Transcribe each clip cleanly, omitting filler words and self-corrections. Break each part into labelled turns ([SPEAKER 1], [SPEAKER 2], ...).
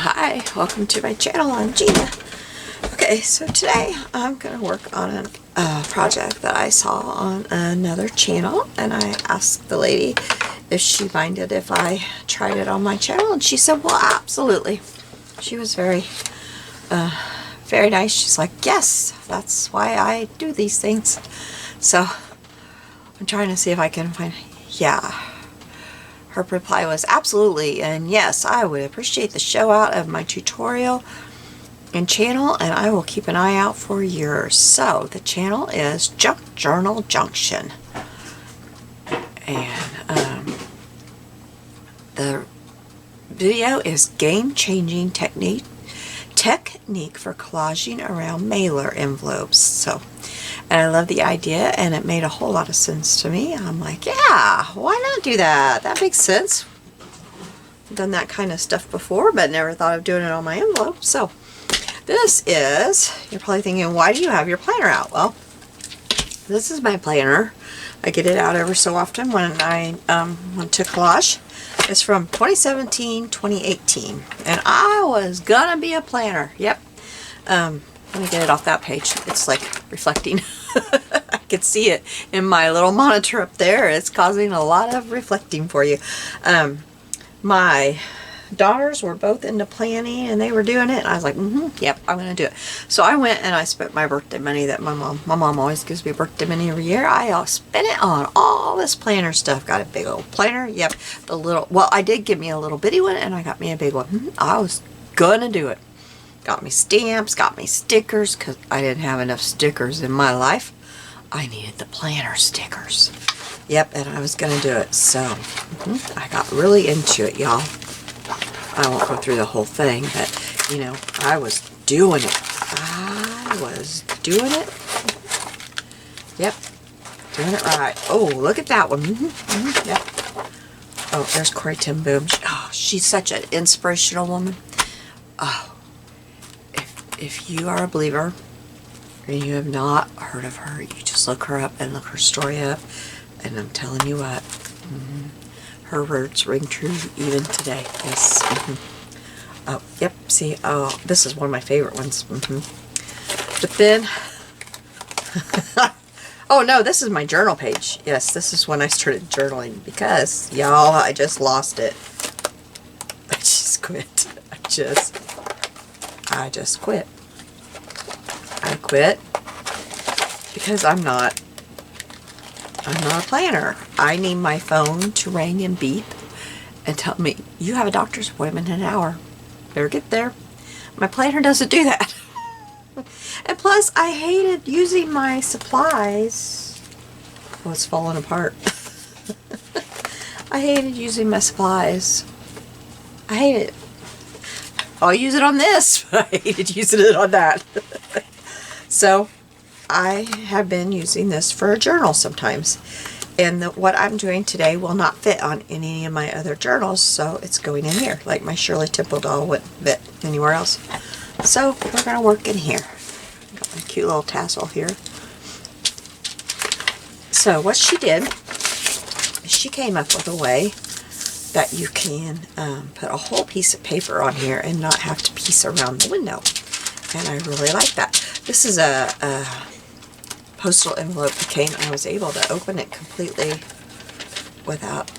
[SPEAKER 1] Hi, welcome to my channel. I'm Gina. Okay, so today I'm going to work on a project that I saw on another channel, and I asked the lady if she minded if I tried it on my channel, and she said, well, absolutely. She was very nice. She's like, yes, that's why I do these things. So I'm trying to see if I can find, yeah. Her reply was absolutely, and yes, I would appreciate the show out of my tutorial and channel, and I will keep an eye out for yours. So the channel is Junk Journal Junction, and the video is game-changing technique for collaging around mailer envelopes. So, and I love the idea, and it made a whole lot of sense to me. I'm like, yeah, why not do that? That makes sense. I've done that kind of stuff before, but never thought of doing it on my envelope. So this is, you're probably thinking, why do you have your planner out? Well, this is my planner. I get it out every so often when I want to collage. It's from 2017-2018, and I was gonna be a planner. Yep. Let me get it off that page. It's like reflecting. I could see it in my little monitor up there. It's causing a lot of reflecting for you. My daughters were both into planning, and they were doing it, and I was like, yep, I'm gonna do it. So I went and I spent my birthday money that my mom always gives me birthday money every year. I spent it on all this planner stuff. Got a big old planner. Yep. The little, well, I did get me a little bitty one, and I got me a big one. I was gonna do it. Got me stamps, got me stickers, because I didn't have enough stickers in my life. I needed the planner stickers. Yep, and I was gonna do it. So I got really into it, y'all. I won't go through the whole thing, but you know, I was doing it. I was doing it. Yep, doing it right. Oh, look at that one. Yep. Oh, there's Corey Ten Boom. Oh, she's such an inspirational woman. Oh, if you are a believer and you have not heard of her, you just look her up and look her story up, and I'm telling you what, her words ring true even today. Yes. Oh, yep. See, oh, this is one of my favorite ones. But then, oh no, this is my journal page. Yes, this is when I started journaling, because, y'all, I just lost it. I just quit. I just quit. I quit because I'm not a planner. I need my phone to ring and beep and tell me, you have a doctor's appointment in an hour. Better get there. My planner doesn't do that. And plus, I hated using my supplies. Oh, it's falling apart. I hated using my supplies. I hate it. I'll use it on this, but I hated using it on that. So I have been using this for a journal sometimes, and what I'm doing today will not fit on any of my other journals, so it's going in here, like my Shirley Temple doll wouldn't fit anywhere else. So we're going to work in here. Got my cute little tassel here. So what she did is she came up with a way that you can put a whole piece of paper on here and not have to piece around the window. And I really like that. This is a postal envelope that came, and I was able to open it completely without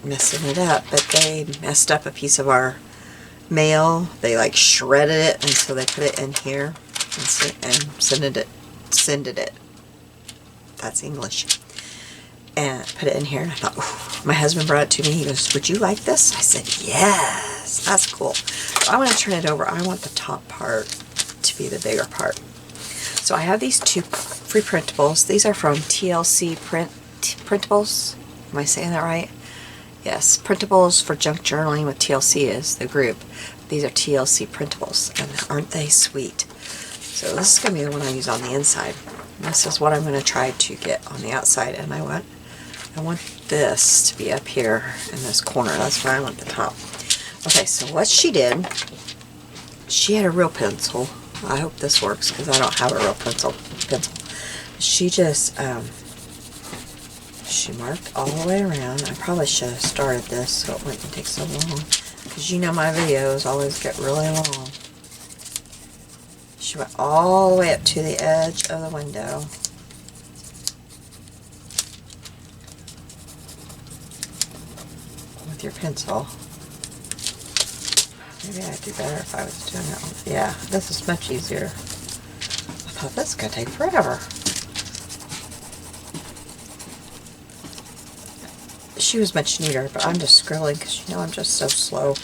[SPEAKER 1] messing it up. But they messed up a piece of our mail. They like shredded it, and so they put it in here and sended it. That's English. And put it in here, and I thought, ooh. My husband brought it to me. He goes, would you like this? I said, yes, that's cool. So I want to turn it over. I want the top part to be the bigger part. So I have these two free printables. These are from TLC Printables. Am I saying that right? Yes, Printables for Junk Journaling with TLC is the group. These are TLC Printables, and aren't they sweet? So this is going to be the one I use on the inside. And this is what I'm going to try to get on the outside, and I want this to be up here in this corner. That's why I want the top. Okay, so what she did, she had a real pencil. I hope this works, because I don't have a real pencil. She just, she marked all the way around. I probably should have started this so it wouldn't take so long. because you know my videos always get really long. She went all the way up to the edge of the window. With your pencil. Maybe I'd do better if I was doing that one. Yeah, this is much easier. I thought this was going to take forever. She was much neater, but I'm just scribbling because you know I'm just so slow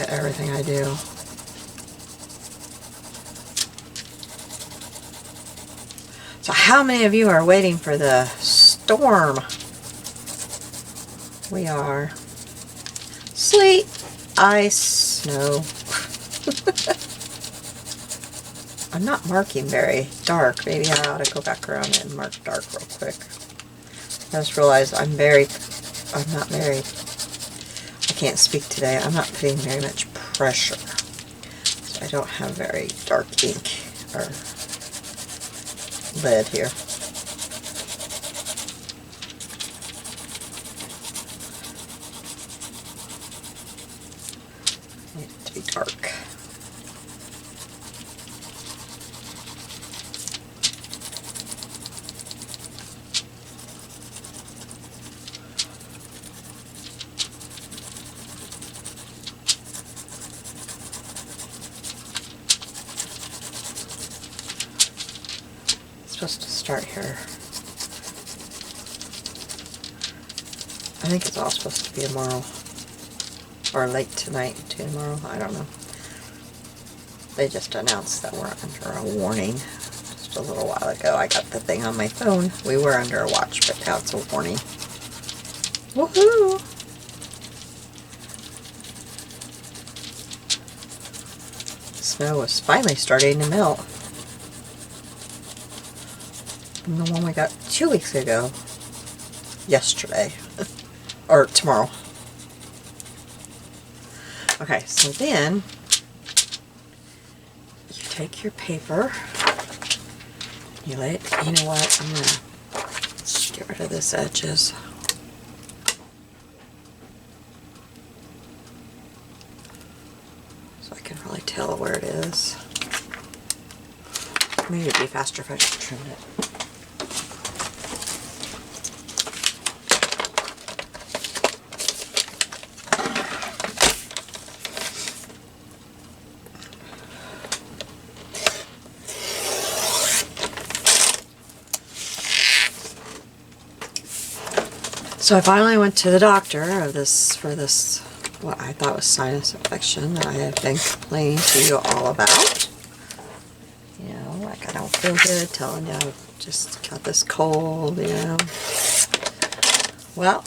[SPEAKER 1] at everything I do. So how many of you are waiting for the storm? We are. Sleet, ice, snow. I'm not marking very dark. Maybe I ought to go back around and mark dark real quick. I just realized I'm not married. I can't speak today. I'm not putting very much pressure. So I don't have very dark ink or lead here. I need it to be dark. Supposed to start here. I think it's all supposed to be tomorrow or late tonight to tomorrow. I don't know. They just announced that we're under a warning just a little while ago. I got the thing on my phone. We were under a watch, but now it's a warning. Woohoo! Snow was finally starting to melt. And the one we got 2 weeks ago, yesterday, or tomorrow. Okay, so then you take your paper, you lay it, you know what, I'm gonna get rid of this edges. So I can really tell where it is. Maybe it'd be faster if I just trimmed it. So I finally went to the doctor for this, what I thought was sinus infection that I have been complaining to you all about. You know, like I don't feel good telling you I just got this cold, you know. Well,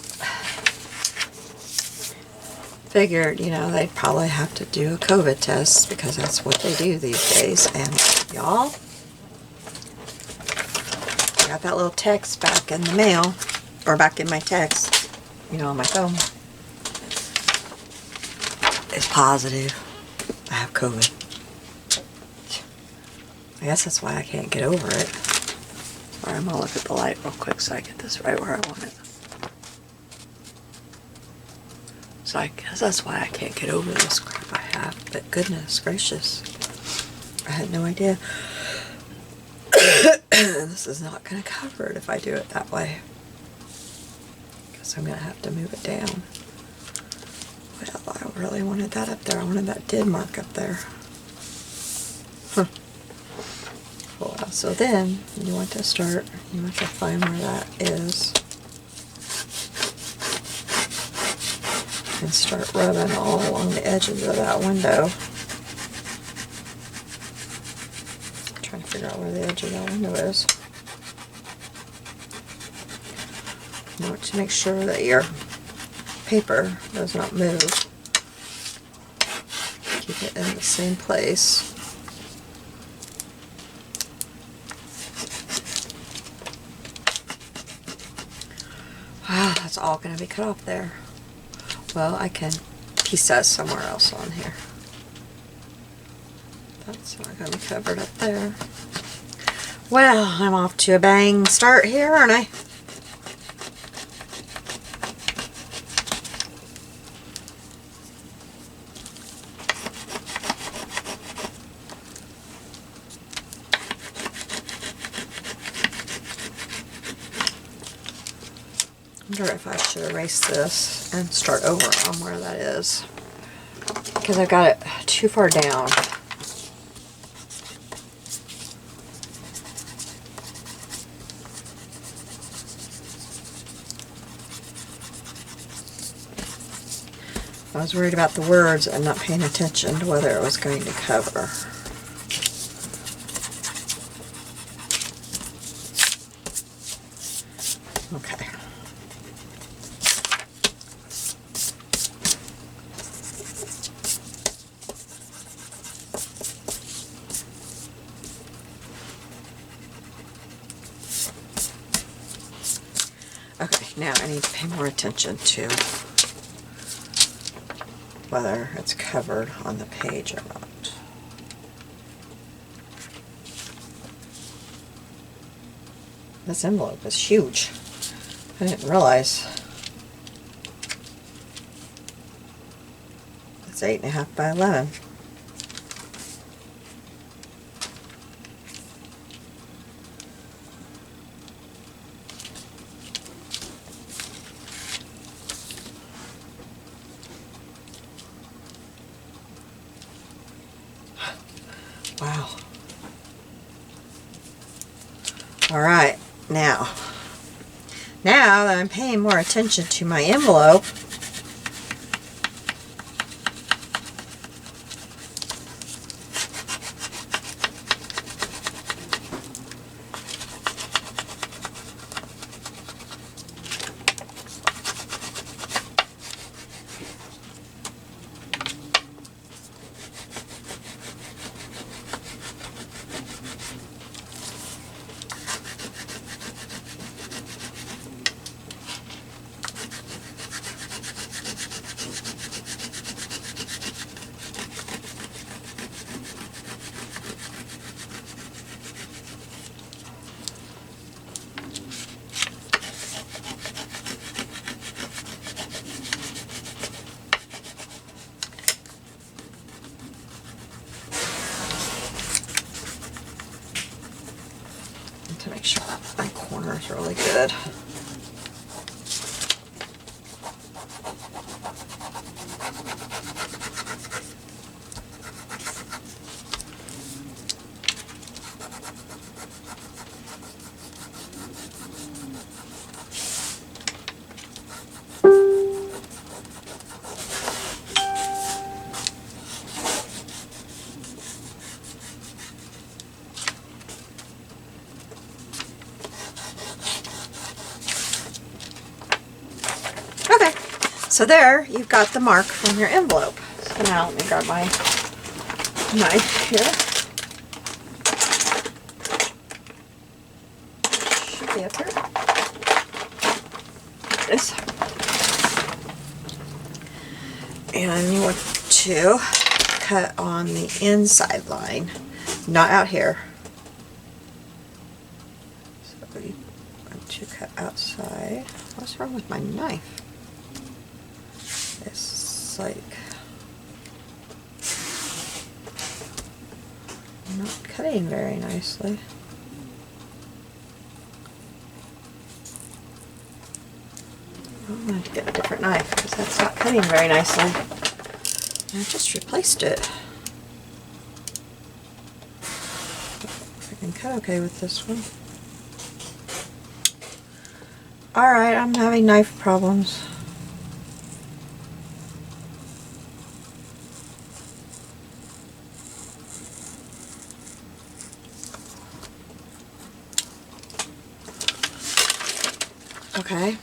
[SPEAKER 1] figured, you know, they'd probably have to do a COVID test because that's what they do these days. And y'all, I got that little text back in the mail. Or back in my text, you know, on my phone. It's positive. I have COVID. I guess that's why I can't get over it. Alright, I'm gonna look at the light real quick so I get this right where I want it. So I guess that's why I can't get over this crap I have. But goodness gracious, I had no idea. This is not gonna cover it if I do it that way. So I'm going to have to move it down. Well, I really wanted that up there. I wanted that did mark up there. Huh. Well, so then you want to start, you want to find where that is. And start rubbing all along the edges of that window. I'm trying to figure out where the edge of that window is. You want to make sure that your paper does not move. Keep it in the same place. Wow, that's all going to be cut off there. Well, I can piece that somewhere else on here. That's not going to be covered up there. Well, I'm off to a bang start here, aren't I? wonder if I should erase this and start over on where that is, because I've got it too far down. I was worried about the words and not paying attention to whether it was going to cover. Okay. Okay, now I need to pay more attention to whether it's covered on the page or not. This envelope is huge. I didn't realize. It's 8.5 by 11. Wow. All right, now that I'm paying more attention to my envelope, to make sure my corner is really good. Okay, so there you've got the mark from your envelope. So now let me grab my knife here. Should be up here. There it is. And you want to cut on the inside line, not out here. So you want to cut outside. What's wrong with my knife? It's like not cutting very nicely. I'm going to have to get a different knife because that's not cutting very nicely. I just replaced it. I can cut okay with this one. Alright, I'm having knife problems. Okay,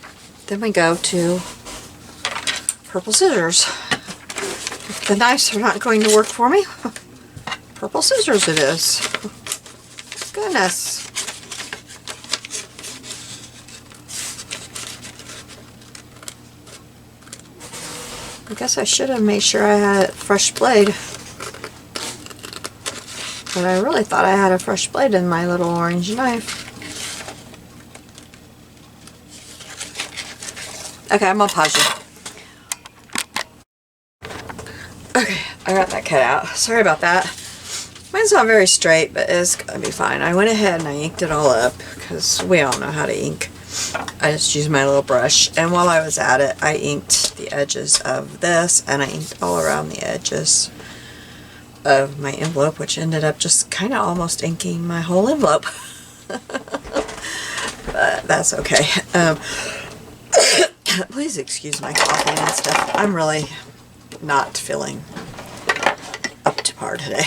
[SPEAKER 1] then we go to purple scissors. If the knives are not going to work for me, purple scissors it is. Goodness. I guess I should have made sure I had a fresh blade. But I really thought I had a fresh blade in my little orange knife. Okay, I'm gonna pause you. Okay, I got that cut out. Sorry about that. Mine's not very straight, but it's gonna be fine. I went ahead and I inked it all up because we all know how to ink. I just used my little brush, and while I was at it, I inked the edges of this, and I inked all around the edges of my envelope, which ended up just kind of almost inking my whole envelope. But that's okay. Please excuse my coughing and stuff. I'm really not feeling up to par today.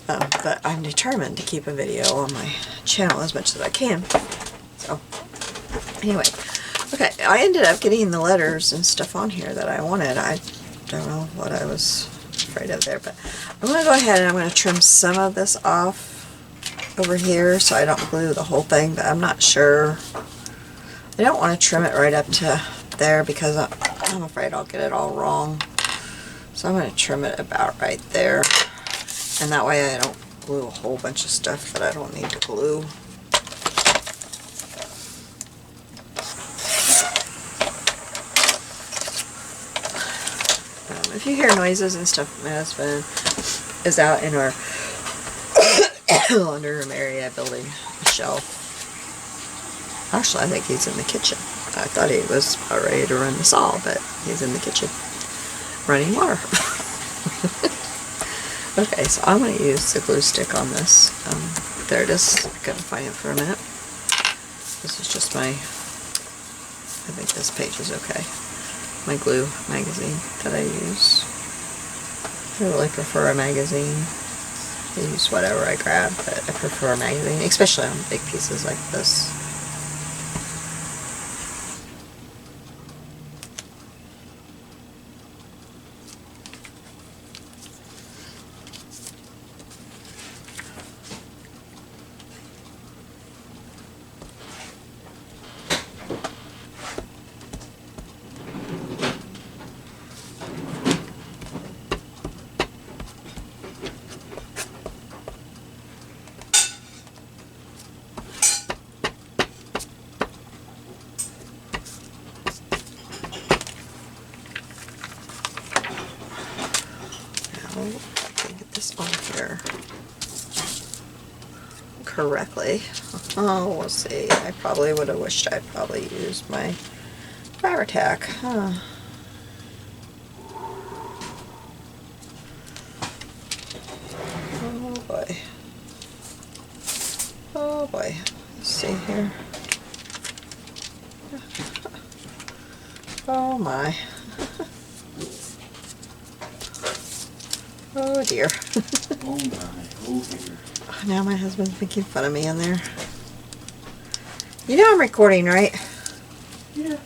[SPEAKER 1] But I'm determined to keep a video on my channel as much as I can. So, anyway. Okay, I ended up getting the letters and stuff on here that I wanted. I don't know what I was afraid of there, but I'm going to go ahead and I'm going to trim some of this off over here so I don't glue the whole thing, but I'm not sure. I don't want to trim it right up to there because I'm afraid I'll get it all wrong. So I'm going to trim it about right there, and that way I don't glue a whole bunch of stuff that I don't need to glue. If you hear noises and stuff, my husband is out in our laundry room area building a shelf. Actually, I think he's in the kitchen. I thought he was about ready to run the saw, but he's in the kitchen running water. Okay, so I'm going to use the glue stick on this. There it is. I couldn't find it for a minute. This is just my, I think this page is okay. My glue magazine that I use. I really prefer a magazine. I use whatever I grab, but I prefer a magazine, especially on big pieces like this. Get this on here correctly. Oh, we'll see. I probably would have wished I probably used my Fiber Tack. Huh. Oh boy. Oh boy. Let's see here. Oh my. Oh dear.
[SPEAKER 2] Oh my, oh dear.
[SPEAKER 1] Now my husband's making fun of me in there. You know I'm recording, right?
[SPEAKER 2] Yeah.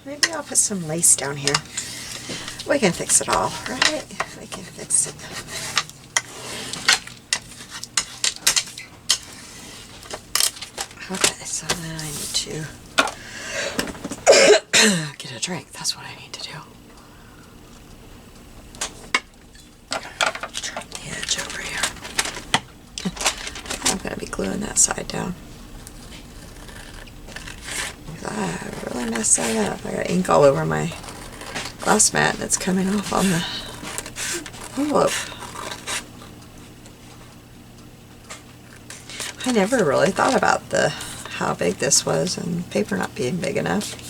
[SPEAKER 1] Maybe I'll put some lace down here. We can fix it all, right? We can fix it. Okay, so then I need to get a drink. That's what I need to do. Trim the edge over here. I'm going to be gluing that side down. I really messed that up. I got ink all over my glass mat and it's coming off on the envelope. I never really thought about how big this was and paper not being big enough.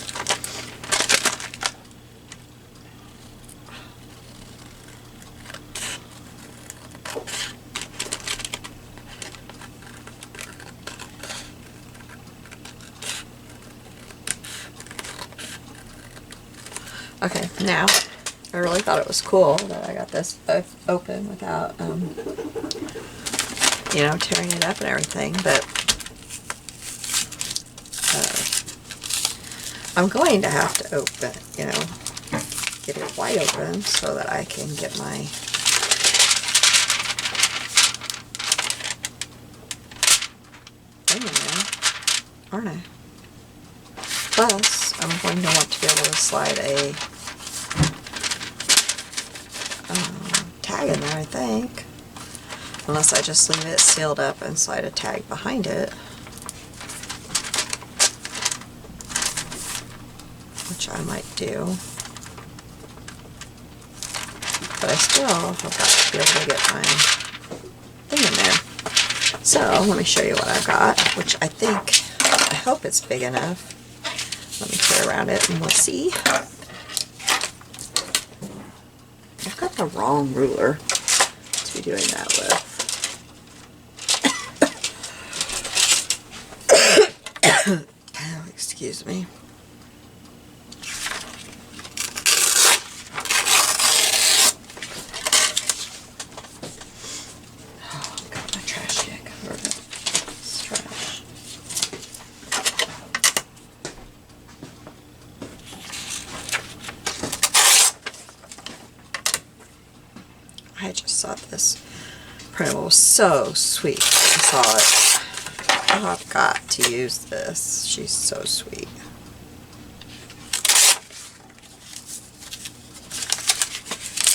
[SPEAKER 1] Okay, now, I really thought it was cool that I got this open without, you know, tearing it up and everything, but I'm going to have to open, you know, get it wide open so that I can get my aren't I? Plus, I'm going to want to be able to slide a tag in there, I think. Unless I just leave it sealed up and slide a tag behind it. Which I might do. But I still have got to be able to get my thing in there. So, let me show you what I've got, which I hope it's big enough. Let me turn around it and we'll see. I've got the wrong ruler to be doing that with. Excuse me. Oh, got my trash can covered. It's trash. I just saw this printable was so sweet. I saw it. Oh, I've got to use this. She's so sweet.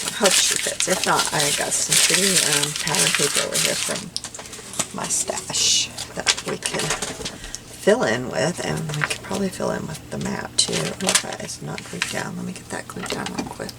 [SPEAKER 1] I hope she fits. If not, I got some pretty pattern paper over here from my stash that we can fill in with, and we could probably fill in with the map too. Okay, it's not glued down. Let me get that glued down real quick.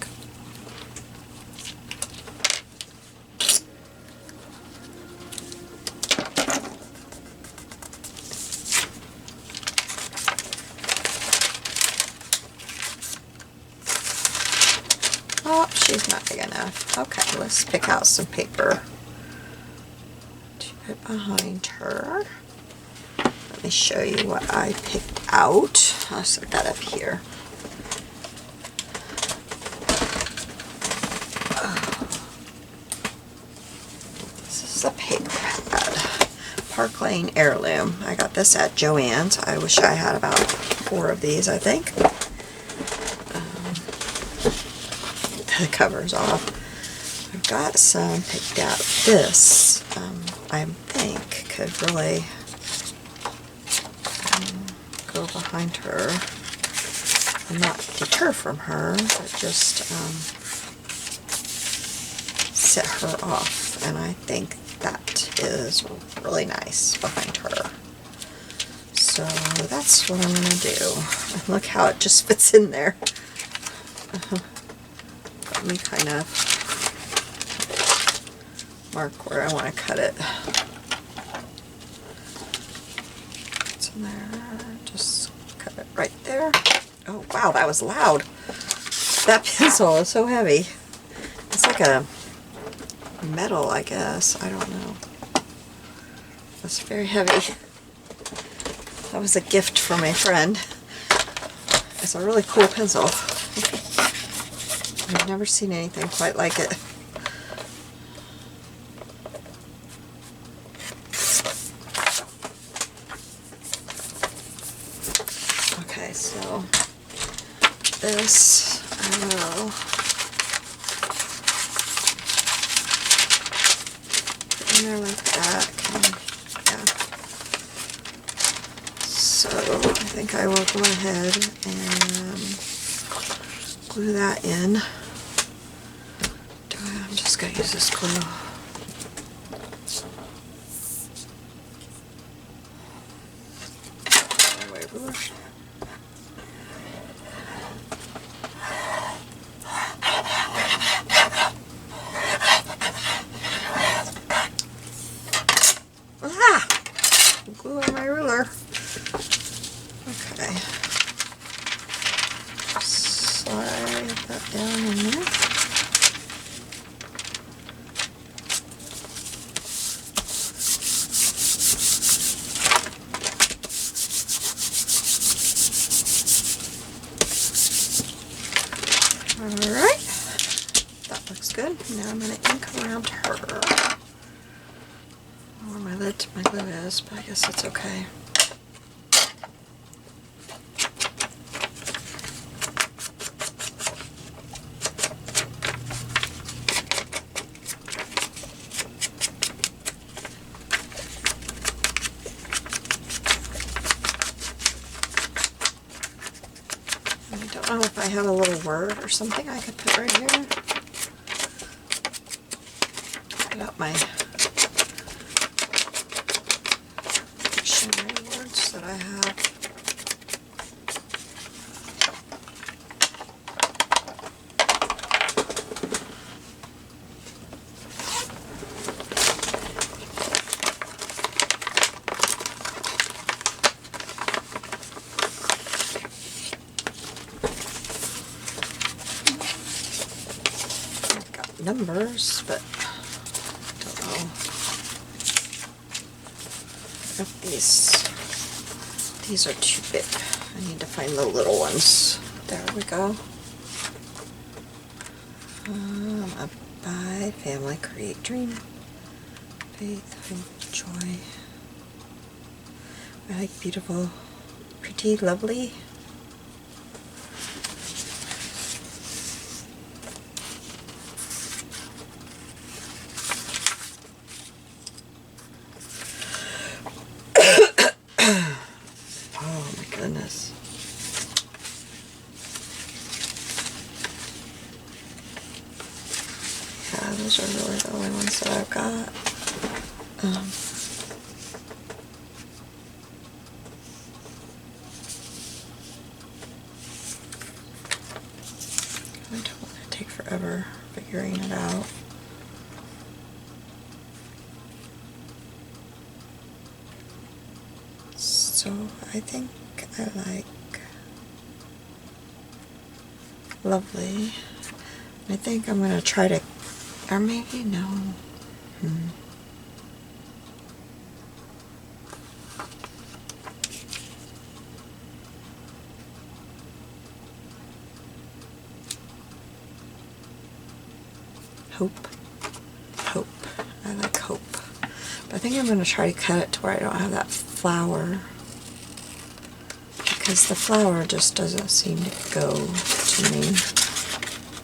[SPEAKER 1] Oh, she's not big enough. Okay, let's pick out some paper to put behind her. Let me show you what I picked out. I'll set that up here. This is a paper pad. Park Lane Heirloom. I got this at Joann's. I wish I had about 4 of these, I think. The covers off. I've got some picked out. This, I think, could really go behind her and not deter from her, but just set her off. And I think that is really nice behind her. So that's what I'm going to do. And look how it just fits in there. Let me kind of mark where I want to cut it. It's in there. Just cut it right there. Oh wow, that was loud. That pencil is so heavy. It's like a metal, I guess. I don't know. It's very heavy. That was a gift from a friend. It's a really cool pencil. I've never seen anything quite like it. Okay, so this I will put in there like that. Yeah. So I think I will go ahead and glue that in. I'm just going to use this glue. Ah! Glue on my ruler. Okay. Slide that down in there. Alright, that looks good. Now I'm going to ink around her. I don't know where my glue is, but I guess it's okay. I don't know if I have a little word or something I could put right here. Get out my dictionary words that I have. Numbers, but I don't know if these are too big. I need to find the little ones. There we go. Abide, family, create, dream, faith, hope, joy. I like beautiful, pretty, lovely. Those are really the only ones that I've got. I don't want to take forever figuring it out. So I think I like lovely. I think I'm going to try to, or maybe no. Hope. Hope. I like hope. But I think I'm going to try to cut it to where I don't have that flower. Because the flower just doesn't seem to go to me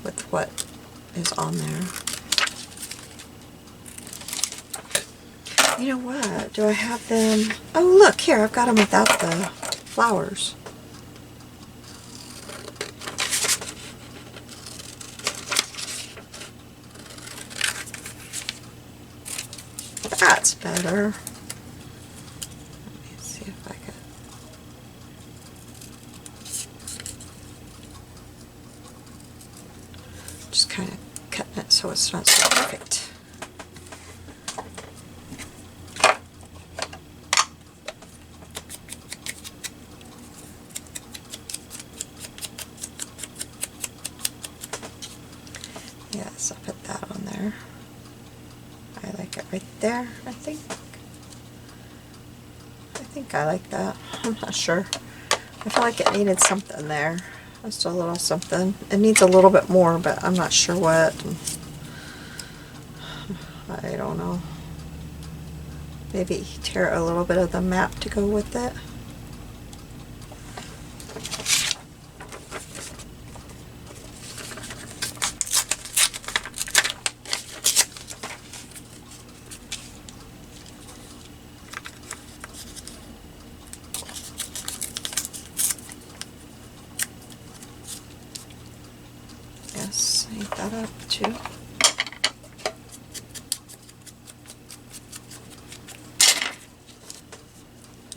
[SPEAKER 1] with what is on there. You know what? Do I have them? Oh, look here. I've got them without the flowers. That's better. Let me see if I can. Just kind of cutting it so it's not so perfect. Yes, I'll put that on there. I like it right there, I think. I think I like that. I'm not sure. I feel like it needed something there. Just a little something. It needs a little bit more, but I'm not sure what. I don't know. Maybe tear a little bit of the map to go with it. Yes, I need that up too.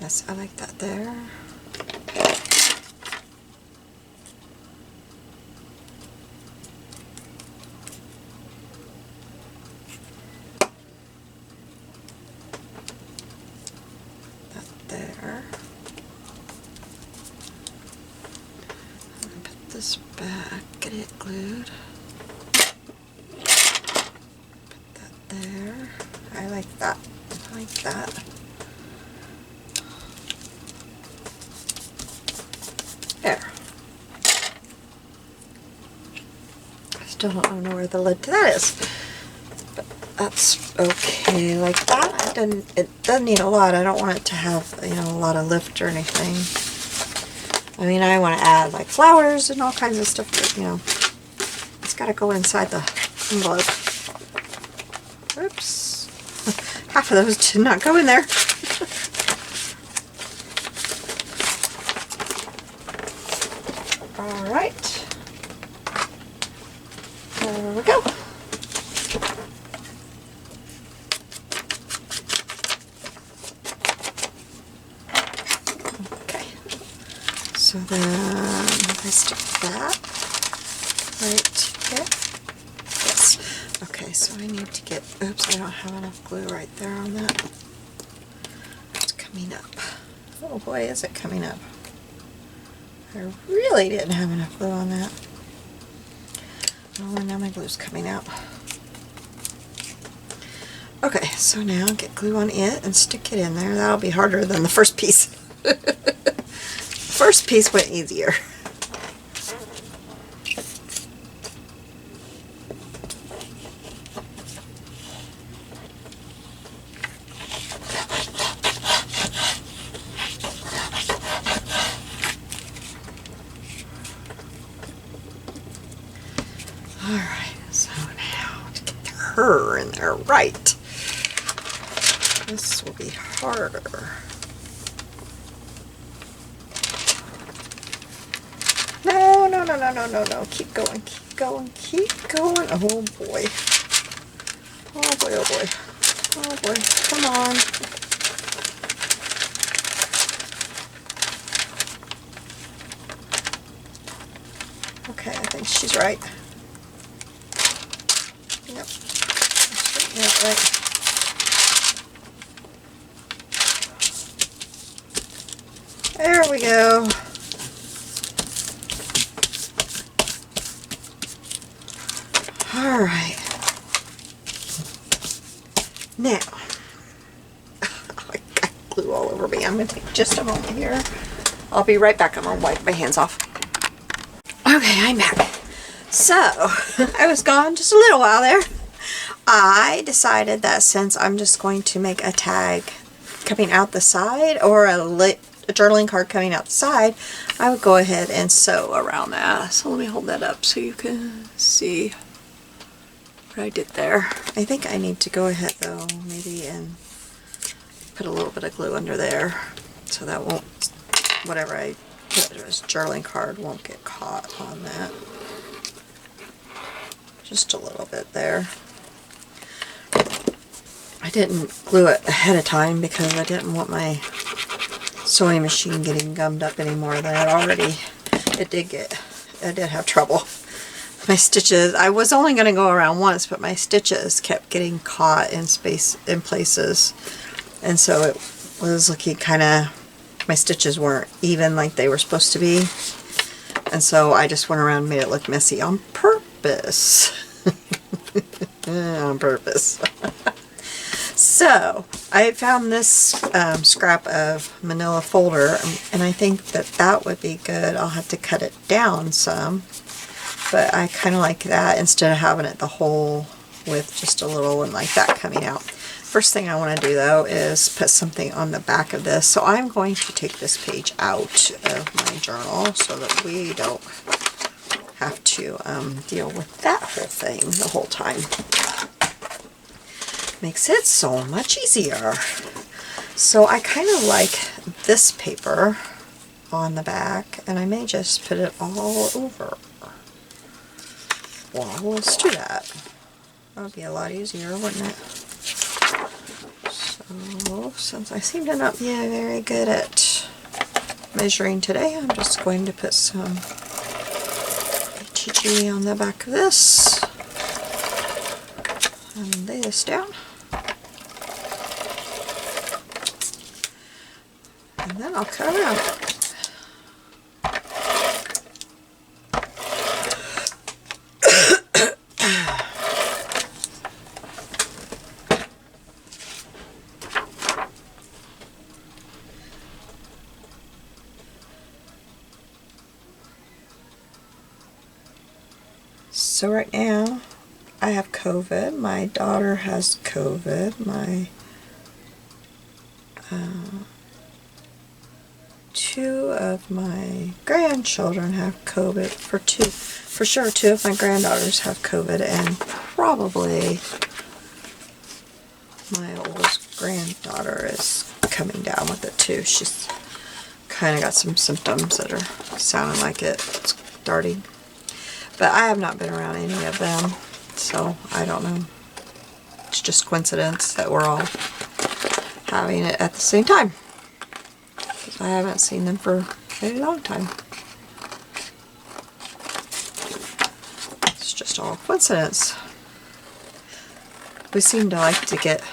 [SPEAKER 1] Yes, I like that there. That there. Put this back, get it glued. Put that there. I like that. I like that. There. I still don't know where the lid to that is, but that's okay like that. It doesn't need a lot. I don't want it to have, you know, a lot of lift or anything. I mean, I want to add like flowers and all kinds of stuff, but, you know, it's got to go inside the envelope. Oops. Half of those did not go in there. All right. There we go. Okay. So then I stick that right here. Yes. Okay, so I need to get, oops, I don't have enough glue right there on that. It's coming up. Oh boy, is it coming up. I really didn't have enough glue on that. Oh, and now my glue's coming out. Okay, so now get glue on it and stick it in there. That'll be harder than the first piece. First piece went easier. Alright, so now to get her in there right. This will be harder. No, no, no, no, no, no, no. Keep going, keep going, keep going. Oh boy. Oh boy, oh boy. Oh boy, come on. Okay, I think she's right. Yep. Yep, right. There we go. All right. Now, I got glue all over me. I'm going to take just a moment here. I'll be right back. I'm going to wipe my hands off. Okay, I'm back. So, I was gone just a little while there. I decided that since I'm just going to make a tag coming out the side or a journaling card coming out the side, I would go ahead and sew around that. So let me hold that up so you can see what I did there. I think I need to go ahead though, maybe, and put a little bit of glue under there so that won't, whatever I put as journaling card won't get caught on that. Just a little bit there. I didn't glue it ahead of time because I didn't want my sewing machine getting gummed up any more than it already. I did have trouble. My stitches, I was only going to go around once, but my stitches kept getting caught in places. And so it was looking kind of, my stitches weren't even like they were supposed to be. And so I just went around and made it look messy on purpose. On purpose. So I found this scrap of manila folder, and I think that that would be good. I'll have to cut it down some, but I kind of like that instead of having it the whole with just a little one like that coming out. First thing I want to do though is put something on the back of this. So I'm going to take this page out of my journal so that we don't have to deal with that whole thing the whole time. Makes it so much easier. So I kind of like this paper on the back, and I may just put it all over. Well, let's do that. That would be a lot easier, wouldn't it? So, since I seem to not be very good at measuring today, I'm just going to put some HG on the back of this and lay this down. And then I'll cut around it. So right now I have COVID. My daughter has COVID. My two of my grandchildren have COVID. For sure, two of my granddaughters have COVID, and probably my oldest granddaughter is coming down with it too. She's kind of got some symptoms that are sounding like it's starting. But I have not been around any of them, so I don't know. It's just coincidence that we're all having it at the same time. 'Cause I haven't seen them for a long time. It's just all coincidence. We seem to like to get,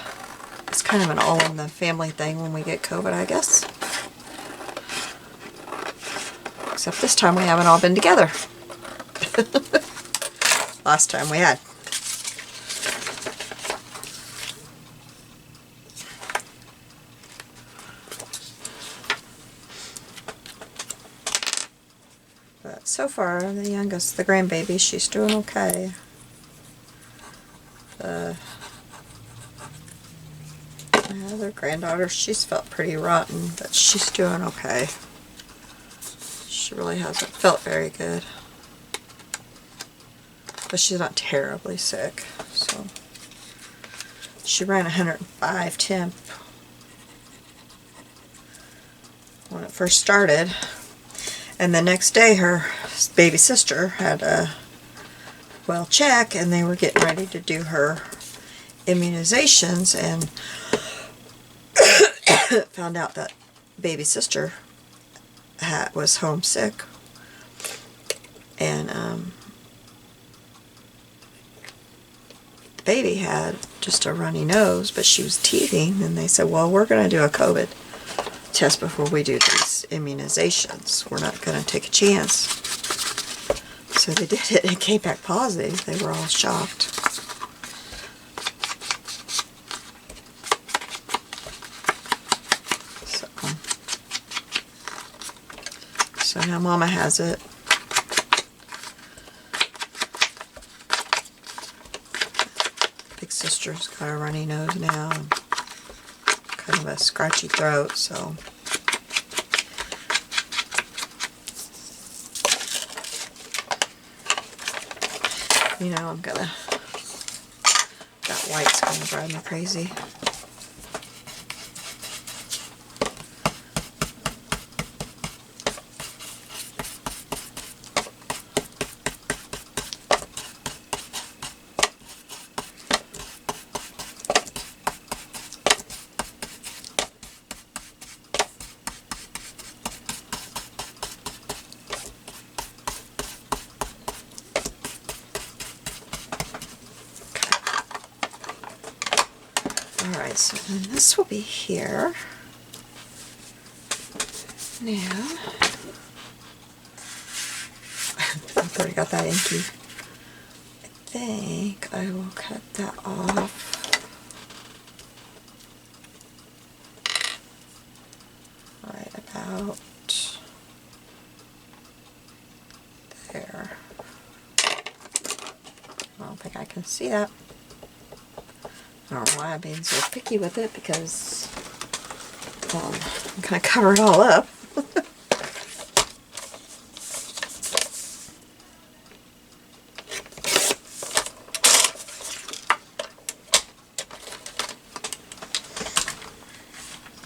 [SPEAKER 1] it's kind of an all in the family thing when we get COVID, I guess. Except this time we haven't all been together. Last time we had. But so far, the youngest, the grandbaby, she's doing okay. The other granddaughter, she's felt pretty rotten, but she's doing okay. She really hasn't felt very good. But she's not terribly sick, so. She ran 105 temp when it first started. And the next day her baby sister had a well check, and they were getting ready to do her immunizations, and found out that baby sister was homesick, and the baby had just a runny nose, but she was teething, and they said, well, we're going to do a COVID test before we do these immunizations. We're not going to take a chance. So they did it, and it came back positive. They were all shocked. So now Mama has it. Big sister's got a runny nose now, and kind of a scratchy throat, so. You know, that white's gonna drive me crazy. Alright, so then this will be here. Now, I've already got that inky. I think I will cut that off. Right about there. I don't think I can see that. I don't know why I'm being so picky with it, because I'm going to cover it all up.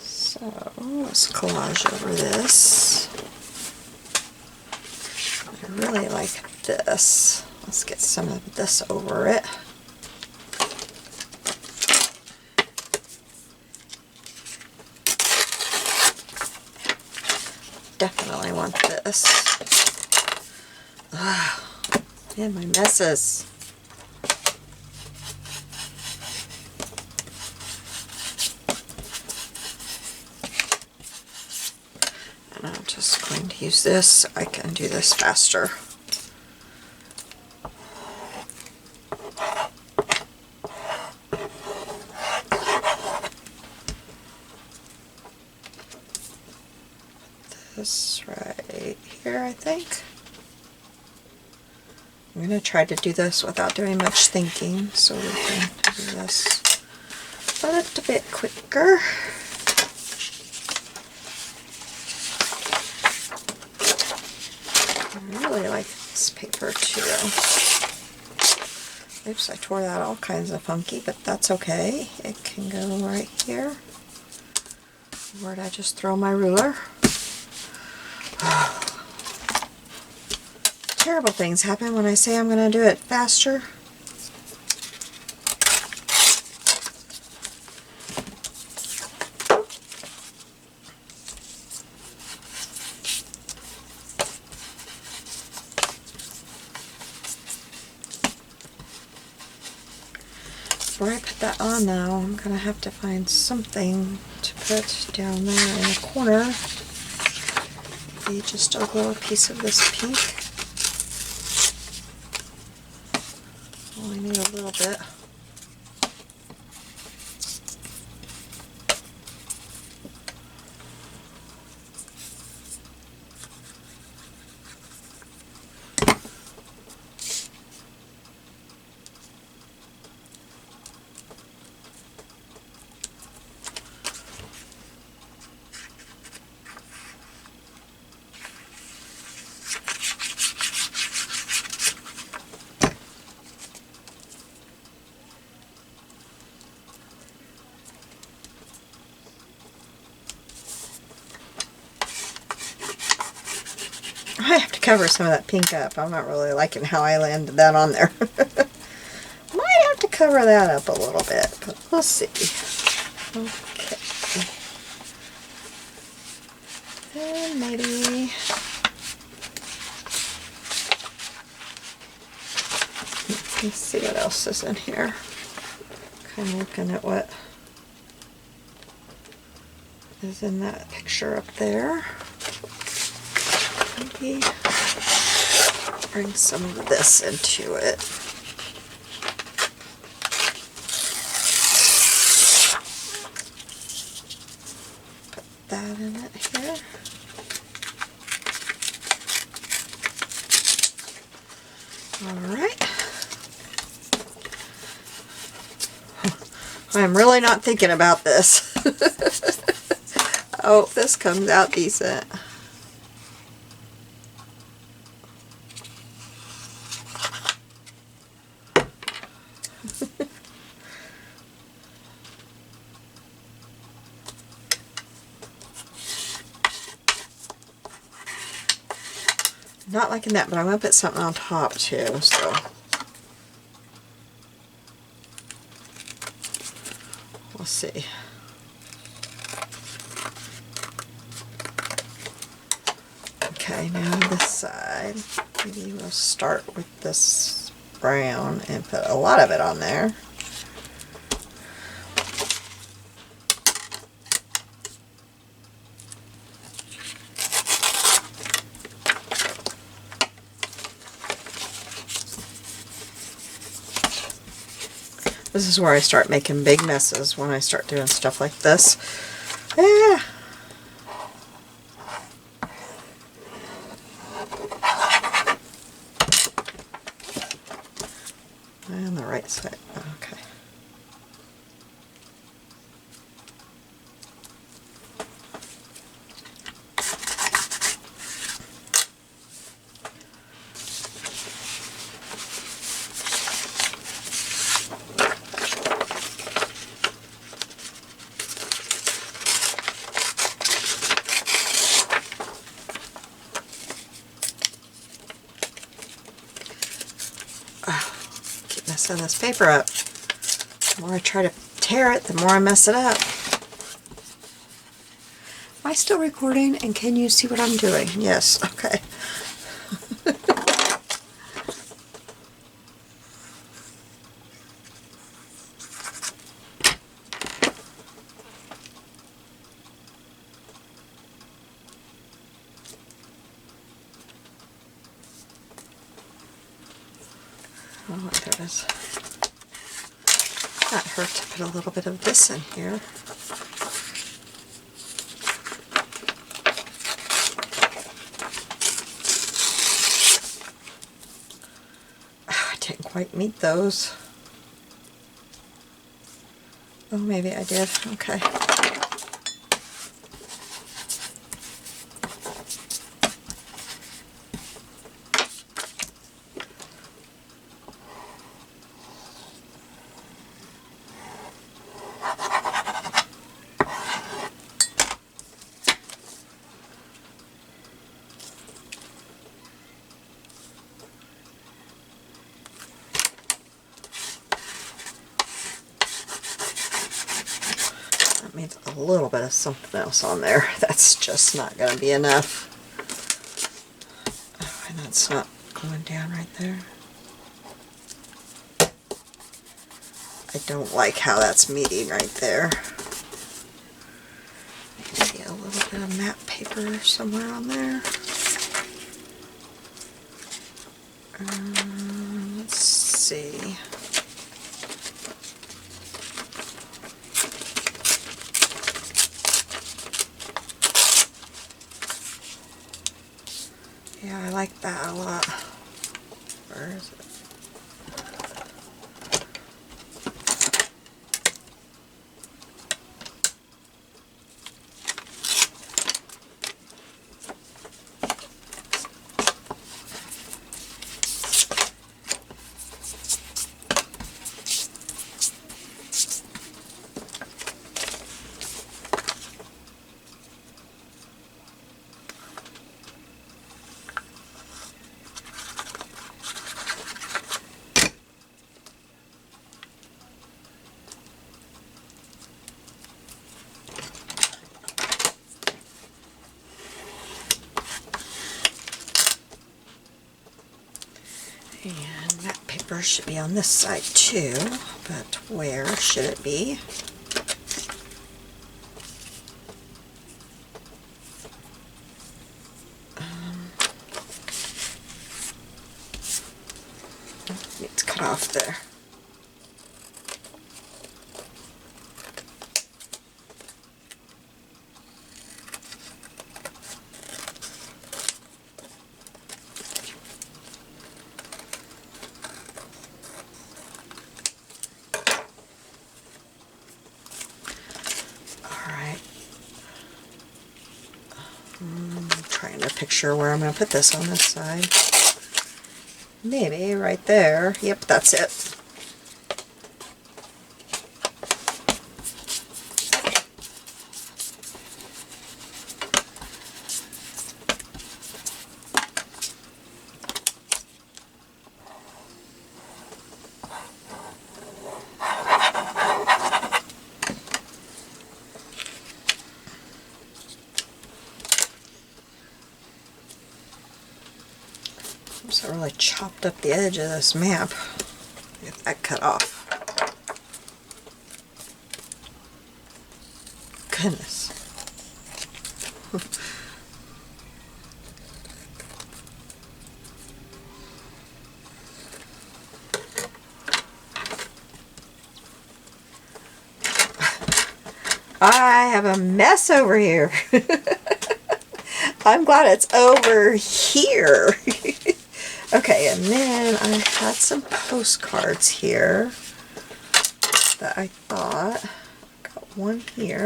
[SPEAKER 1] So let's collage over this. I really like this. Let's get some of this over it. Definitely want this. Ugh, and my messes. And I'm just going to use this so I can do this faster. This right here, I think. I'm going to try to do this without doing much thinking, so we can do this a little bit quicker. I really like this paper too. Oops, I tore that all kinds of funky, but that's okay. It can go right here. Where'd I just throw my ruler? terrible things happen when I say I'm going to do it faster. Before I put that on though, I'm going to have to find something to put down there in the corner. Maybe just a little piece of this pink. Only need a little bit. I have to cover some of that pink up. I'm not really liking how I landed that on there. Might have to cover that up a little bit, but we'll see. Okay. And maybe... let's see what else is in here. Kind of looking at what is in that picture up there. Maybe bring some of this into it. Put that in it here. Alright. I'm really not thinking about this. I hope this comes out decent. Not liking that, but I'm going to put something on top too, so. We'll see. Okay, now this side. Maybe we'll start with this brown and put a lot of it on there. This is where I start making big messes when I start doing stuff like this. Yeah. And the right side. Okay. Messing this paper up. The more I try to tear it, the more I mess it up. Am I still recording and can you see what I'm doing? Yes, okay. Oh, there it is. Not hurt to put a little bit of this in here. Oh, I didn't quite meet those. Oh, maybe I did. Okay. little bit of something else on there. That's just not going to be enough. Oh, and that's not going down right there. I don't like how that's meeting right there. Maybe a little bit of matte paper somewhere on there. Let's see. Yeah, I like that a lot. Where is it? And that paper should be on this side too, but where should it be? It's cut off there. Trying to picture where I'm going to put this on this side. Maybe right there. Yep, that's it. So I really chopped up the edge of this map. Get that cut off. Goodness. I have a mess over here. I'm glad it's over here. Okay, and then I had some postcards here that I thought, got one here,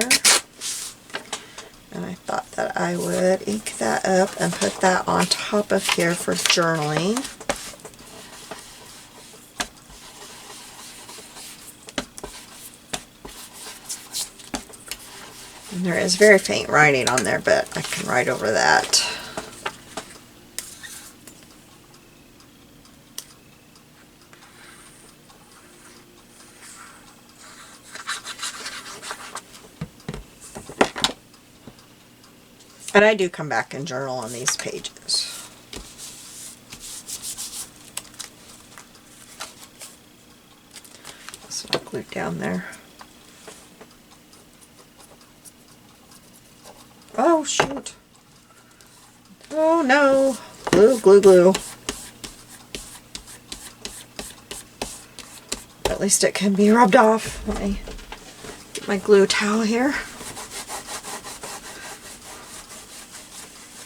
[SPEAKER 1] and I thought that I would ink that up and put that on top of here for journaling. And there is very faint writing on there, but I can write over that. And I do come back and journal on these pages. It's not glued down there. Oh, shoot. Oh, no. Glue, glue, glue. At least it can be rubbed off. Let me get my glue towel here.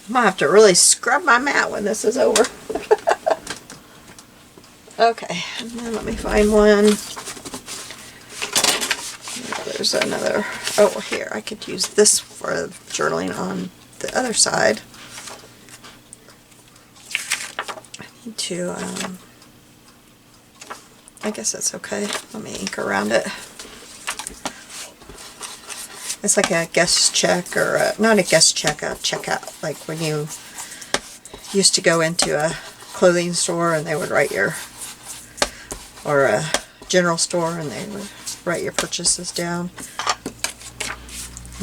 [SPEAKER 1] I'm gonna have to really scrub my mat when this is over. Okay, and then let me find one. There's another. Oh, here, I could use this for journaling on the other side. I need to, I guess it's okay. Let me ink around it. It's like a guest check, or not a guest check, a checkout. Like when you used to go into a clothing store and they would write your, or a general store and they would write your purchases down.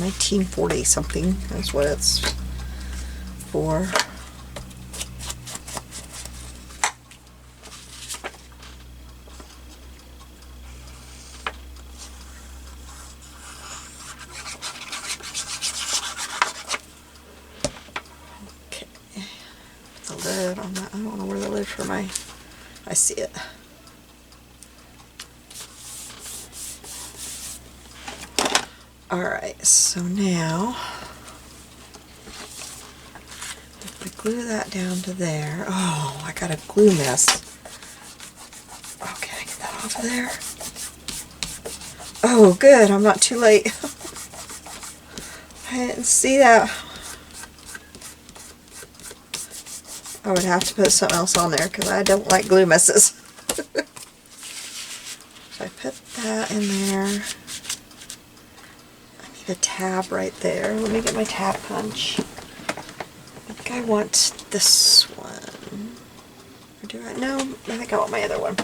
[SPEAKER 1] 1940 something. That's what it's for. Okay. Put the lid on that. I don't know where the lid for my... I see it. Alright, so now if we glue that down to there. Oh, I got a glue mess. Okay, get that off of there. Oh, good, I'm not too late. I didn't see that. I would have to put something else on there because I don't like glue messes. So I put that in there. A tab right there. Let me get my tab punch. I think I want this one. Or do I? No, I think I want my other one.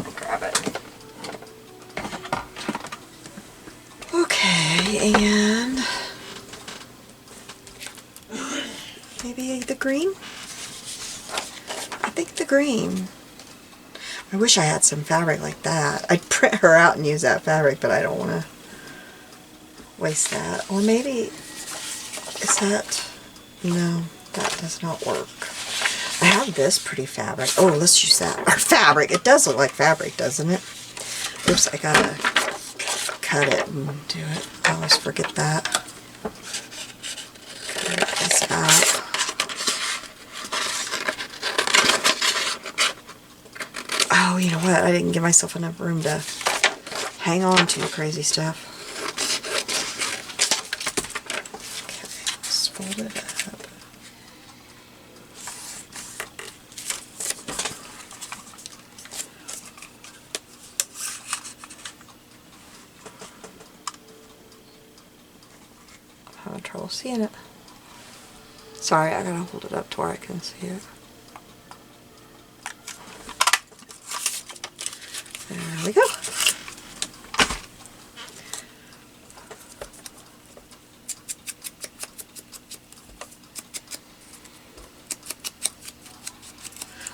[SPEAKER 1] I'll grab it. Okay, and maybe the green? I think the green. I wish I had some fabric like that. I'd print her out and use that fabric, but I don't want to waste that. Or maybe, is that, no, that does not work. I have this pretty fabric. Oh, let's use that. Or fabric. It does look like fabric, doesn't it? Oops, I gotta cut it and do it. I always forget that. Cut this out. Oh, you know what? I didn't give myself enough room to hang on to crazy stuff. Fold it up. I'm having trouble seeing it. Sorry, I gotta hold it up to where I can see it. There we go.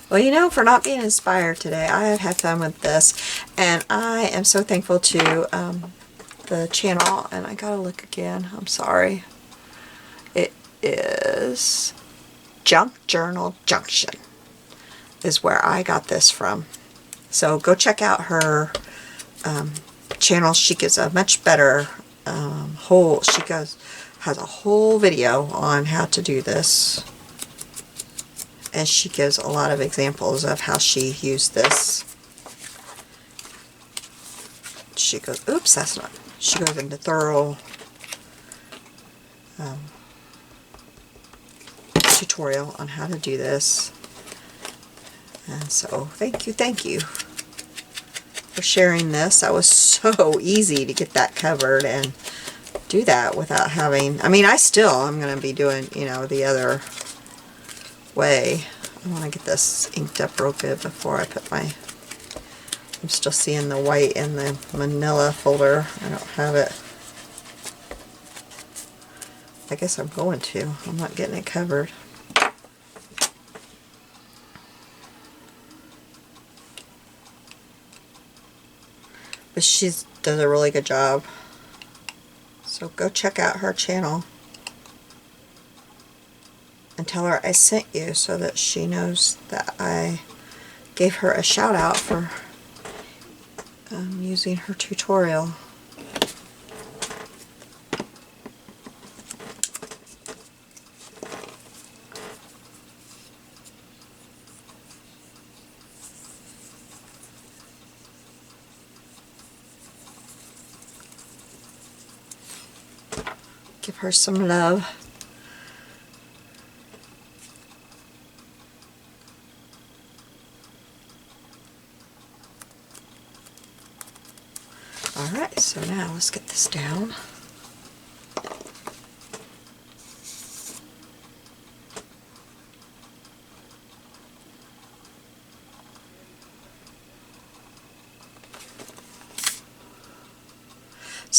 [SPEAKER 1] Well, you know, for not being inspired today, I have had fun with this, and I am so thankful to the channel, and I gotta look again, I'm sorry. It is Junk Journal Junction is where I got this from. So go check out her channel. She gives a much better has a whole video on how to do this. And she gives a lot of examples of how she used this. She goes, oops, that's not, she goes into thorough tutorial on how to do this. And so, thank you for sharing this. That was so easy to get that covered and do that without having, I mean, I'm going to be doing, you know, the other way. I want to get this inked up real good before I put my, I'm still seeing the white in the manila folder. I don't have it. I guess I'm going to. I'm not getting it covered. But she does a really good job. So go check out her channel. And tell her I sent you so that she knows that I gave her a shout out for using her tutorial. Give her some love. Alright, so now let's get this down.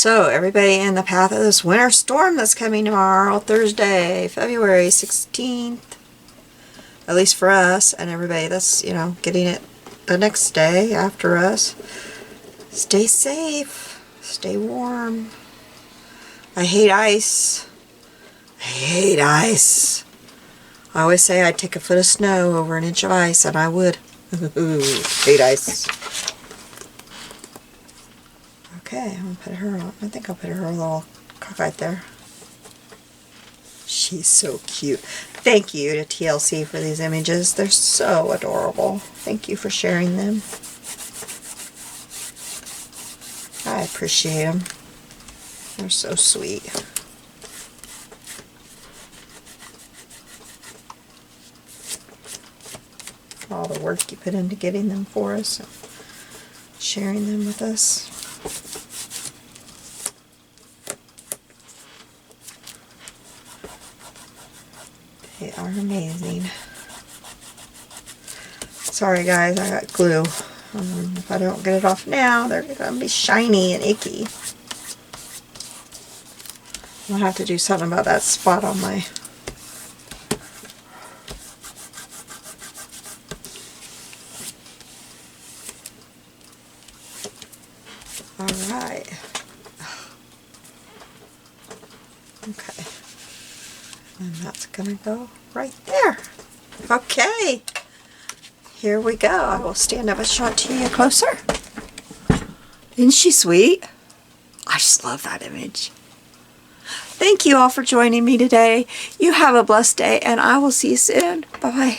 [SPEAKER 1] So, everybody in the path of this winter storm that's coming tomorrow, Thursday, February 16th. At least for us and everybody that's, you know, getting it the next day after us. Stay safe. Stay warm. I hate ice. I hate ice. I always say I'd take a foot of snow over an inch of ice, and I would. Hate ice. Okay, I'm gonna put her on. I think I'll put her a little cockeyed there. She's so cute. Thank you to TLC for these images. They're so adorable. Thank you for sharing them. I appreciate them. They're so sweet. All the work you put into getting them for us, and sharing them with us. They are amazing. Sorry guys, I got glue. If I don't get it off now, they're going to be shiny and icky. I'll have to do something about that spot on my... Alright. Okay. And that's going to go right there. Okay. Here we go. I will stand up a shot to you closer. Isn't she sweet? I just love that image. Thank you all for joining me today. You have a blessed day, and I will see you soon. Bye-bye.